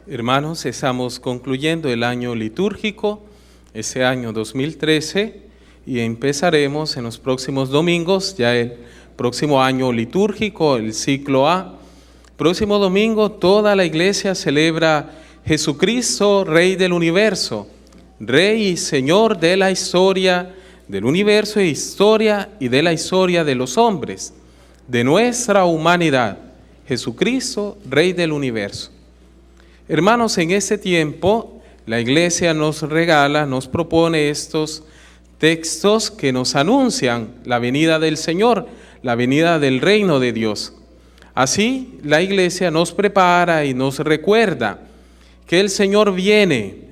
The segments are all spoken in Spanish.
Hermanos, estamos concluyendo el año litúrgico, ese año 2013, y empezaremos en los próximos domingos, ya el próximo año litúrgico, el ciclo A. Próximo domingo toda la iglesia celebra Jesucristo, Rey del universo, Rey y Señor de la historia del universo, historia y de la historia de los hombres, de nuestra humanidad. Jesucristo, Rey del universo. Hermanos, en este tiempo la iglesia nos regala, nos propone estos textos que nos anuncian la venida del Señor, la venida del reino de Dios. Así la iglesia nos prepara y nos recuerda que el Señor viene,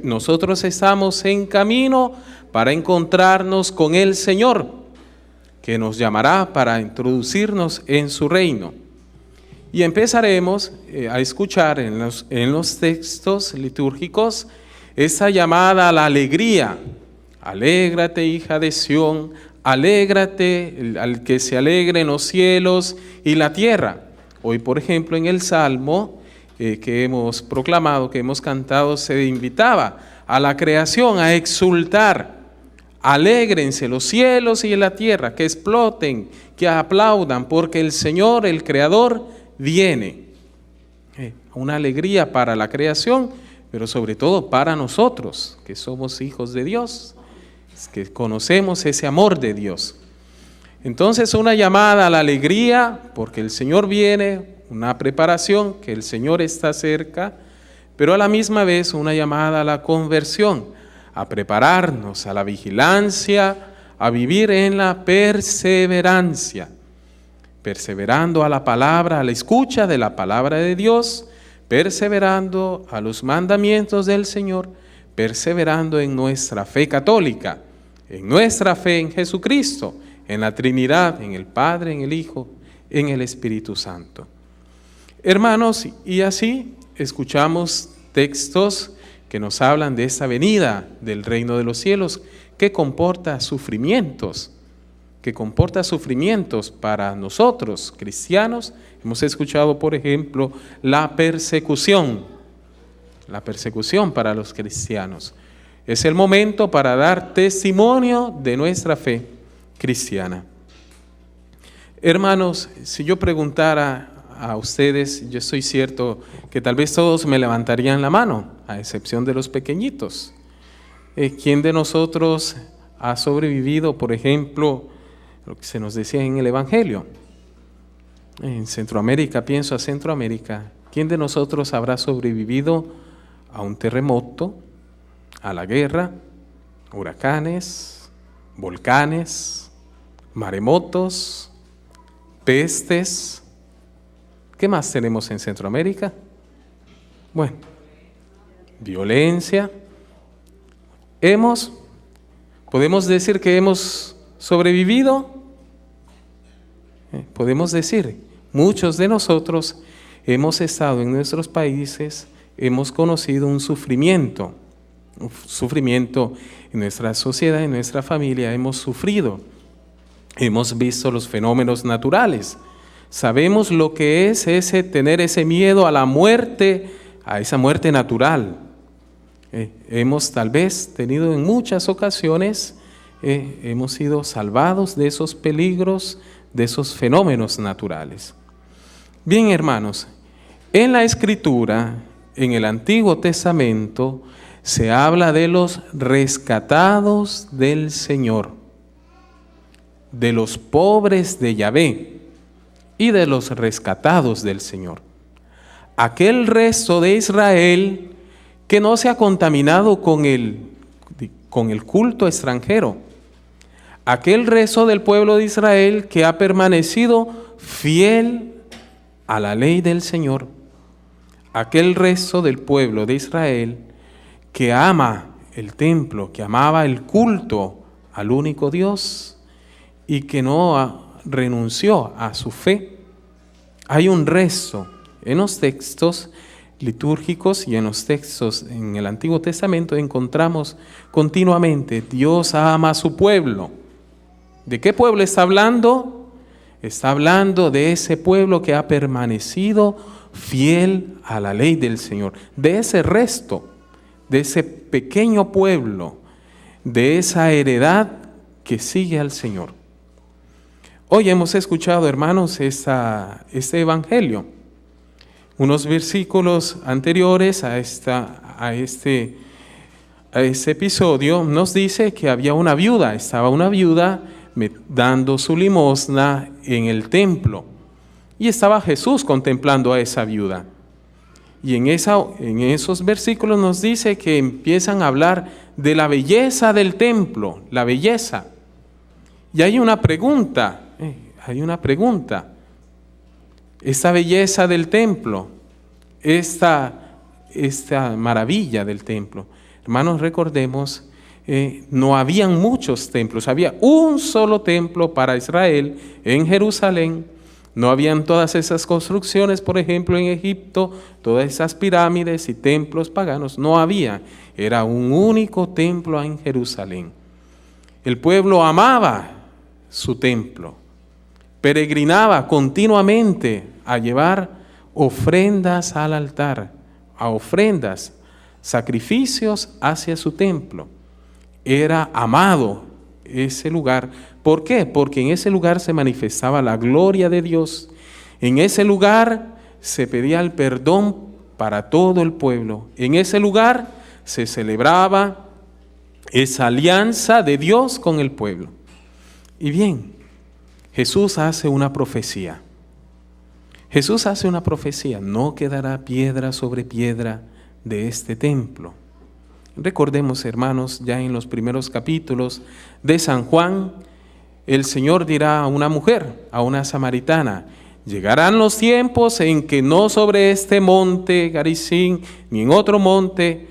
nosotros estamos en camino para encontrarnos con el Señor, que nos llamará para introducirnos en su reino. Y empezaremos a escuchar en los textos litúrgicos esa llamada a la alegría. Alégrate, hija de Sión, alégrate, al que se alegre en los cielos y la tierra. Hoy, por ejemplo, en el Salmo que hemos proclamado, que hemos cantado, se invitaba a la creación a exultar. Alégrense los cielos y la tierra, que exploten, que aplaudan, porque el Señor, el Creador, viene. Una alegría para la creación, pero sobre todo para nosotros, que somos hijos de Dios, que conocemos ese amor de Dios. Entonces, una llamada a la alegría, porque el Señor viene, una preparación, que el Señor está cerca, pero a la misma vez una llamada a la conversión, a prepararnos, a la vigilancia, a vivir en la perseverancia. Perseverando a la palabra, a la escucha de la palabra de Dios, perseverando a los mandamientos del Señor, perseverando en nuestra fe católica, en nuestra fe en Jesucristo, en la Trinidad, en el Padre, en el Hijo, en el Espíritu Santo. Hermanos, y así escuchamos textos que nos hablan de esta venida del reino de los cielos, que comporta sufrimientos, para nosotros, cristianos. Hemos escuchado, por ejemplo, la persecución para los cristianos. Es el momento para dar testimonio de nuestra fe cristiana. Hermanos, si yo preguntara a ustedes, yo estoy cierto que tal vez todos me levantarían la mano, a excepción de los pequeñitos. ¿Quién de nosotros ha sobrevivido, por ejemplo, lo que se nos decía en el Evangelio? En Centroamérica, pienso a Centroamérica. ¿Quién de nosotros habrá sobrevivido a un terremoto, a la guerra, huracanes, volcanes, maremotos, pestes? ¿Qué más tenemos en Centroamérica? Bueno, violencia. ¿Podemos decir que hemos sobrevivido? Podemos decir, muchos de nosotros hemos estado en nuestros países, hemos conocido un sufrimiento en nuestra sociedad, en nuestra familia, hemos sufrido, hemos visto los fenómenos naturales, sabemos lo que es tener ese miedo a la muerte, a esa muerte natural. Hemos tal vez tenido en muchas ocasiones, hemos sido salvados de esos peligros, de esos fenómenos naturales. Bien, hermanos, en la Escritura, en el Antiguo Testamento, se habla de los rescatados del Señor, de los pobres de Yahvé y de los rescatados del Señor. Aquel resto de Israel que no se ha contaminado con el culto extranjero. Aquel resto del pueblo de Israel que ha permanecido fiel a la ley del Señor. Aquel resto del pueblo de Israel que ama el templo, que amaba el culto al único Dios y que no renunció a su fe. Hay un resto en los textos litúrgicos y en los textos en el Antiguo Testamento encontramos continuamente: Dios ama a su pueblo. ¿De qué pueblo está hablando? Está hablando de ese pueblo que ha permanecido fiel a la ley del Señor. De ese resto, de ese pequeño pueblo, de esa heredad que sigue al Señor. Hoy hemos escuchado, hermanos, este evangelio. Unos versículos anteriores a este episodio nos dice que había una viuda, estaba una viuda dando su limosna en el templo y estaba Jesús contemplando a esa viuda. Y en esos versículos nos dice que empiezan a hablar de la belleza del templo, la belleza. Y hay una pregunta. Esta belleza del templo, esta maravilla del templo. Hermanos, recordemos, no habían muchos templos, había un solo templo para Israel en Jerusalén. No habían todas esas construcciones, por ejemplo, en Egipto, todas esas pirámides y templos paganos, no había. Era un único templo en Jerusalén. El pueblo amaba su templo, peregrinaba continuamente a llevar ofrendas al altar, a ofrendas, sacrificios hacia su templo. Era amado ese lugar. ¿Por qué? Porque en ese lugar se manifestaba la gloria de Dios. En ese lugar se pedía el perdón para todo el pueblo. En ese lugar se celebraba esa alianza de Dios con el pueblo. Y bien, Jesús hace una profecía. Jesús hace una profecía. No quedará piedra sobre piedra de este templo. Recordemos, hermanos, ya en los primeros capítulos de San Juan, el Señor dirá a una mujer, a una samaritana: llegarán los tiempos en que no sobre este monte Garizim, ni en otro monte,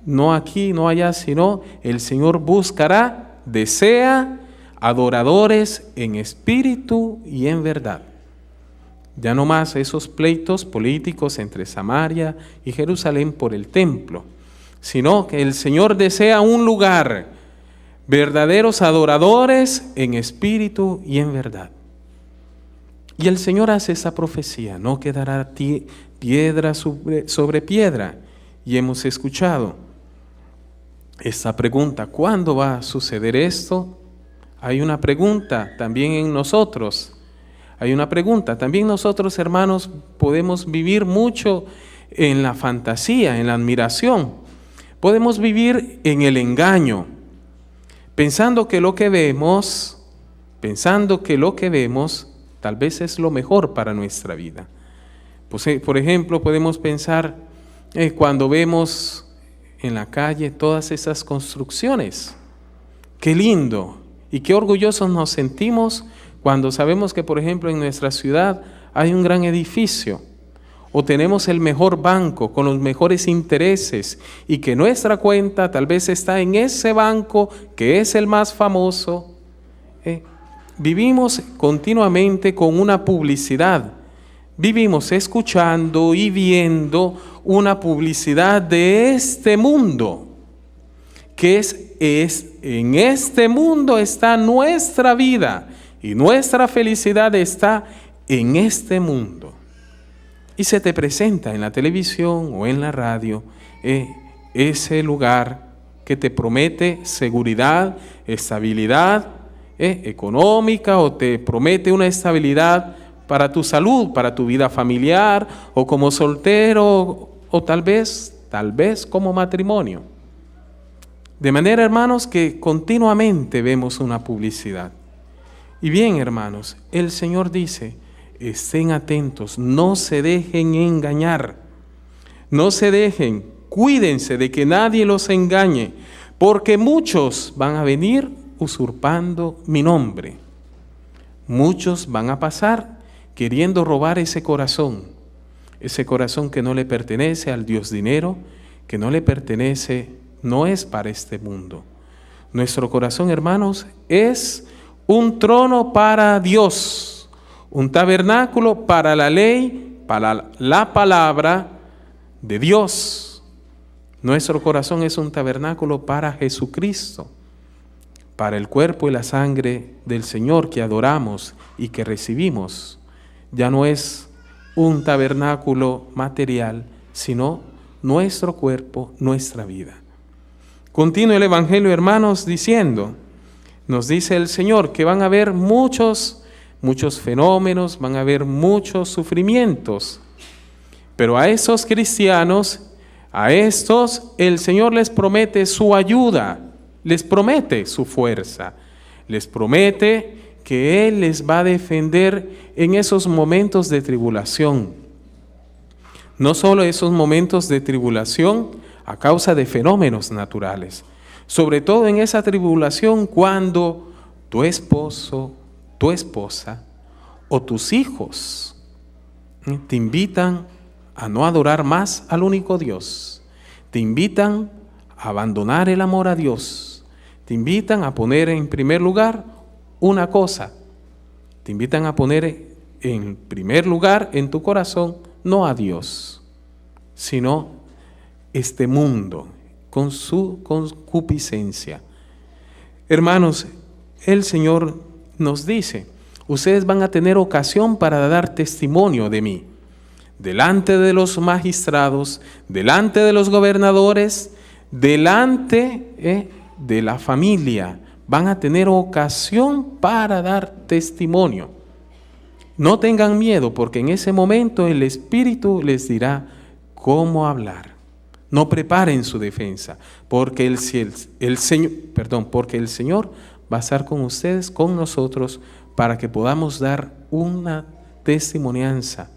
no aquí, no allá, sino el Señor buscará, desea adoradores en espíritu y en verdad. Ya no más esos pleitos políticos entre Samaria y Jerusalén por el templo, sino que el Señor desea un lugar, verdaderos adoradores en espíritu y en verdad. Y el Señor hace esa profecía: no quedará piedra sobre piedra. Y hemos escuchado esta pregunta: ¿cuándo va a suceder esto? Hay una pregunta también en nosotros. Hay una pregunta. También nosotros, hermanos, podemos vivir mucho en la fantasía, en la admiración. Podemos vivir en el engaño, pensando que lo que vemos tal vez es lo mejor para nuestra vida. Pues, por ejemplo, podemos pensar cuando vemos en la calle todas esas construcciones. Qué lindo y qué orgullosos nos sentimos cuando sabemos que, por ejemplo, en nuestra ciudad hay un gran edificio, o tenemos el mejor banco con los mejores intereses, y que nuestra cuenta tal vez está en ese banco que es el más famoso. Vivimos continuamente con una publicidad. Vivimos escuchando y viendo una publicidad de este mundo, que es en este mundo está nuestra vida y nuestra felicidad está en este mundo. Y se te presenta en la televisión o en la radio ese lugar que te promete seguridad, estabilidad económica, o te promete una estabilidad para tu salud, para tu vida familiar, o como soltero, o tal vez como matrimonio. De manera, hermanos, que continuamente vemos una publicidad. Y bien, hermanos, el Señor dice: estén atentos, no se dejen engañar, no se dejen, cuídense de que nadie los engañe, porque muchos van a venir usurpando mi nombre. Muchos van a pasar queriendo robar ese corazón que no le pertenece al Dios dinero, que no le pertenece, no es para este mundo. Nuestro corazón, hermanos, es un trono para Dios, un tabernáculo para la ley, para la palabra de Dios. Nuestro corazón es un tabernáculo para Jesucristo, para el cuerpo y la sangre del Señor que adoramos y que recibimos. Ya no es un tabernáculo material, sino nuestro cuerpo, nuestra vida. Continúa el Evangelio, hermanos, diciendo, nos dice el Señor que van a haber muchos fenómenos, van a haber muchos sufrimientos, pero a esos cristianos, a estos, el Señor les promete su ayuda, les promete su fuerza, les promete que Él les va a defender en esos momentos de tribulación. No solo esos momentos de tribulación a causa de fenómenos naturales, sobre todo en esa tribulación cuando tu esposo, tu esposa o tus hijos te invitan a no adorar más al único Dios, te invitan a abandonar el amor a Dios, te invitan a poner en primer lugar una cosa, te invitan a poner en primer lugar en tu corazón no a Dios, sino este mundo con su concupiscencia. Hermanos, el Señor nos dice, ustedes van a tener ocasión para dar testimonio de mí, delante de los magistrados, delante de los gobernadores, delante de la familia, van a tener ocasión para dar testimonio. No tengan miedo, porque en ese momento el Espíritu les dirá cómo hablar. No preparen su defensa, porque el Señor va a estar con ustedes, con nosotros, para que podamos dar una testimonianza,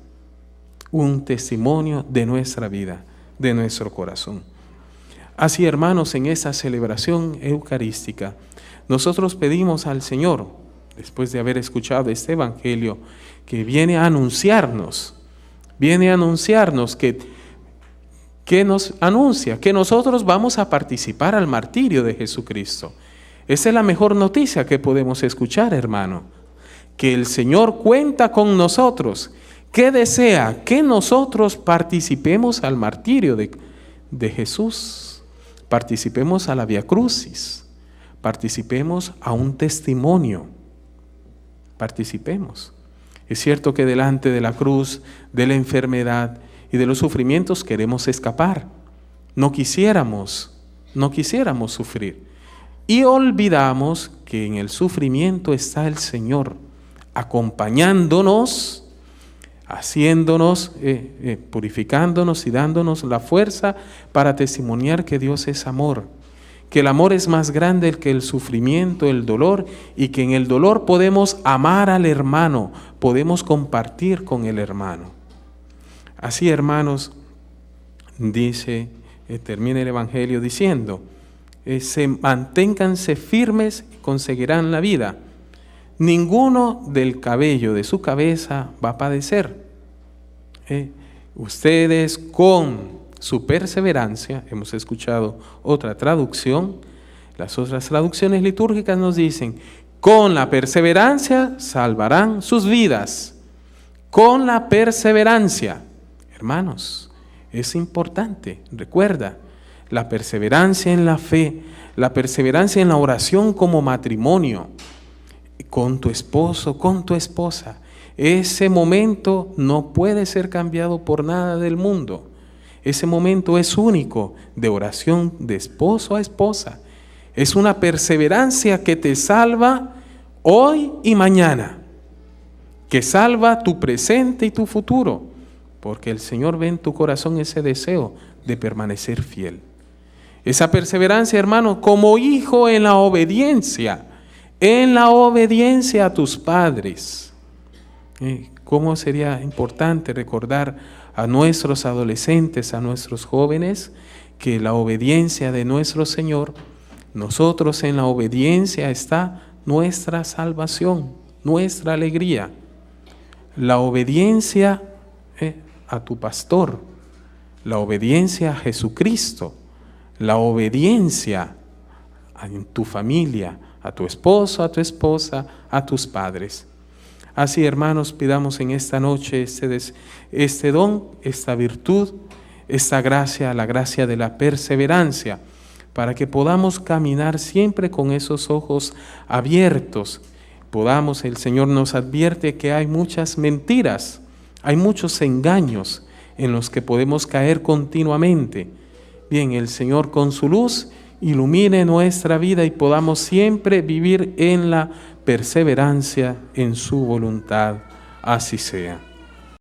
un testimonio de nuestra vida, de nuestro corazón. Así, hermanos, en esa celebración eucarística, nosotros pedimos al Señor, después de haber escuchado este Evangelio, que viene a anunciarnos que nos anuncia que nosotros vamos a participar al martirio de Jesucristo. Esa es la mejor noticia que podemos escuchar, hermano, que el Señor cuenta con nosotros, que desea que nosotros participemos al martirio de Jesús, participemos a la Vía Crucis, participemos a un testimonio, participemos. Es cierto que delante de la cruz, de la enfermedad y de los sufrimientos queremos escapar. No quisiéramos sufrir. Y olvidamos que en el sufrimiento está el Señor, acompañándonos, haciéndonos, purificándonos y dándonos la fuerza para testimoniar que Dios es amor, que el amor es más grande que el sufrimiento, el dolor, y que en el dolor podemos amar al hermano, podemos compartir con el hermano. Así, hermanos, termina el Evangelio diciendo, manténganse firmes y conseguirán la vida. Ninguno del cabello de su cabeza va a padecer. Ustedes con su perseverancia, hemos escuchado otra traducción, las otras traducciones litúrgicas nos dicen, con la perseverancia salvarán sus vidas. Con la perseverancia. Hermanos, es importante, recuerda, la perseverancia en la fe, la perseverancia en la oración como matrimonio, con tu esposo, con tu esposa. Ese momento no puede ser cambiado por nada del mundo. Ese momento es único de oración de esposo a esposa. Es una perseverancia que te salva hoy y mañana, que salva tu presente y tu futuro. Porque el Señor ve en tu corazón ese deseo de permanecer fiel. Esa perseverancia, hermano, como hijo en la obediencia a tus padres. ¿Cómo sería importante recordar a nuestros adolescentes, a nuestros jóvenes, que la obediencia de nuestro Señor, nosotros en la obediencia está nuestra salvación, nuestra alegría. La obediencia a tu pastor, la obediencia a Jesucristo, la obediencia en tu familia, a tu esposo, a tu esposa, a tus padres. Así, hermanos, pidamos en esta noche este don, esta virtud, esta gracia, la gracia de la perseverancia, para que podamos caminar siempre con esos ojos abiertos. El Señor nos advierte que hay muchas mentiras Hay muchos engaños en los que podemos caer continuamente. Bien, el Señor con su luz ilumine nuestra vida y podamos siempre vivir en la perseverancia en su voluntad. Así sea.